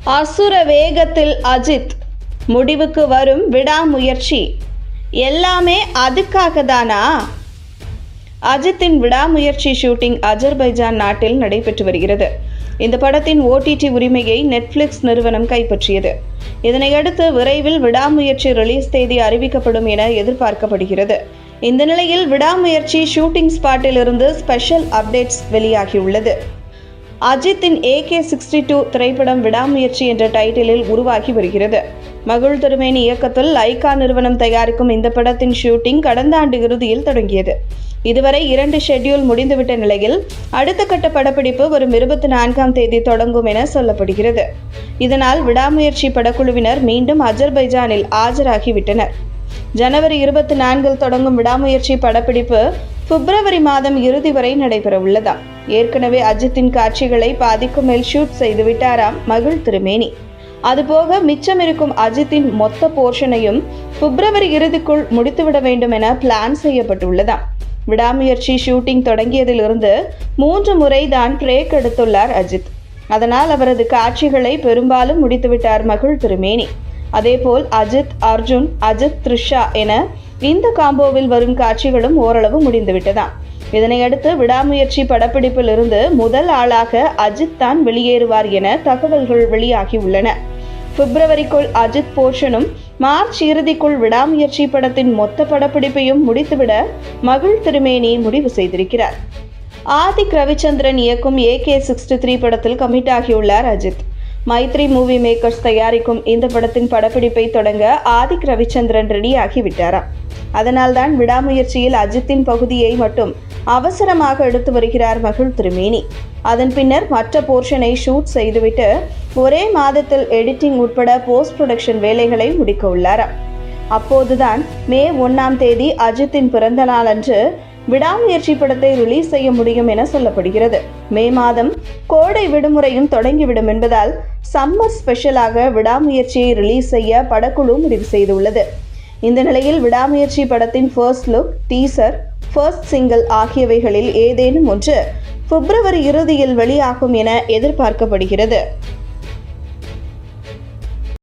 அசுர வேகத்தில் அஜித், முடிவுக்கு வரும் விடாமுயற்சி, எல்லாமே அதுக்காக தானா? அஜித்தின் விடாமுயற்சி ஷூட்டிங் அஜர்பைஜான் நாட்டில் நடைபெற்று வருகிறது. இந்த படத்தின் OTT உரிமையை நெட்ஃபிளிக்ஸ் நிறுவனம் கைப்பற்றியது. இதனையடுத்து விரைவில் விடாமுயற்சி ரிலீஸ் தேதி அறிவிக்கப்படும் என எதிர்பார்க்கப்படுகிறது. இந்த நிலையில் விடாமுயற்சி ஷூட்டிங் ஸ்பாட்டில் இருந்து ஸ்பெஷல் அப்டேட்ஸ் வெளியாகியுள்ளது. அஜித்தின் AK-62 திரைப்படம் விடாமுயற்சி என்ற டைட்டிலில் உருவாகி வருகிறது. மகுள் திருமேனி இயக்கத்தில் லைகா நிறுவனம் தயாரிக்கும் இந்த படத்தின் ஷூட்டிங் கடந்த ஆண்டு இறுதியில் தொடங்கியது. இதுவரை 2 ஷெட்யூல் முடிந்துவிட்ட நிலையில் அடுத்த கட்ட படப்பிடிப்பு வரும் 24ஆம் தேதி தொடங்கும் என சொல்லப்படுகிறது. இதனால் விடாமுயற்சி படக்குழுவினர் மீண்டும் அஜர்பைஜானில் ஆஜராகிவிட்டனர். ஜனவரி 24இல் தொடங்கும் விடாமுயற்சி படப்பிடிப்பு பிப்ரவரி மாதம் இறுதி வரை நடைபெற உள்ளதாம். ஏற்கனவே அஜித்தின் காட்சிகளை பாதிக்கும் மேல் ஷூட் செய்துவிட்டாராம் மகுள் திருமேனி. அதுபோக மிச்சம் இருக்கும் அஜித்தின் மொத்த போர்ஷனையும் பிப்ரவரி இறுதிக்குள் முடித்துவிட வேண்டும் என பிளான் செய்யப்பட்டுள்ளதாம். விடாமுயற்சி ஷூட்டிங் தொடங்கியதிலிருந்து 3 முறை தான் பிரேக் எடுத்துள்ளார் அஜித். அதனால் அவரது காட்சிகளை பெரும்பாலும் முடித்துவிட்டார் மகுள் திருமேனி. அதேபோல் அஜித், அர்ஜுன், அஜித், த்ரிஷா என இந்த காம்போவில் வரும் காட்சிகளும் ஓரளவு முடிந்துவிட்டதாம். இதனையடுத்து விடாமுயற்சி படப்பிடிப்பில் இருந்து முதல் ஆளாக அஜித் தான் வெளியேறுவார் என தகவல்கள் வெளியாகி உள்ளன. பிப்ரவரிக்குள் அஜித் போர்ஷனும் மார்ச் இறுதிக்குள் விடாமுயற்சி படத்தின் மொத்த படப்பிடிப்பையும் முடித்துவிட மகுள் திருமேனி முடிவு செய்திருக்கிறார். ஆதிக் ரவிச்சந்திரன் இயக்கும் AK-63 படத்தில் கமிட் ஆகியுள்ளார் அஜித். மைத்ரி மூவி மேக்கர்ஸ் தயாரிக்கும் இந்த படத்தின் படப்பிடிப்பை தொடங்க ஆதிக் ரவிச்சந்திரன் ரெடி ஆகிவிட்டாராம். அதனால்தான் விடாமுயற்சியில் அஜித்தின் பகுதியை மட்டும் அவசரமாக எடுத்து வருகிறார் மகுள் திருமேனி. அதன் பின்னர் மற்ற போர்ஷனை ஷூட் செய்துவிட்டு ஒரே மாதத்தில் எடிட்டிங் உட்பட போஸ்ட் ப்ரொடக்ஷன் வேலைகளை முடிக்க உள்ளாராம். அப்போதுதான் மே 1ஆம் தேதி அஜித்தின் பிறந்த நாள் அன்று விடாமுயற்சி படத்தை ரிலீஸ் செய்ய முடியும் என சொல்லப்படுகிறது. மே மாதம் கோடை விடுமுறையும் தொடங்கிவிடும் என்பதால் சம்மர் ஸ்பெஷலாக விடாமுயற்சியை ரிலீஸ் செய்ய படக்குழு முடிவு செய்துள்ளது. இந்த நிலையில் விடாமுயற்சி படத்தின் first look, teaser, first single ஆகியவைகளில் ஏதேனும் ஒன்று பிப்ரவரி இறுதியில் வெளியாகும் என எதிர்பார்க்கப்படுகிறது.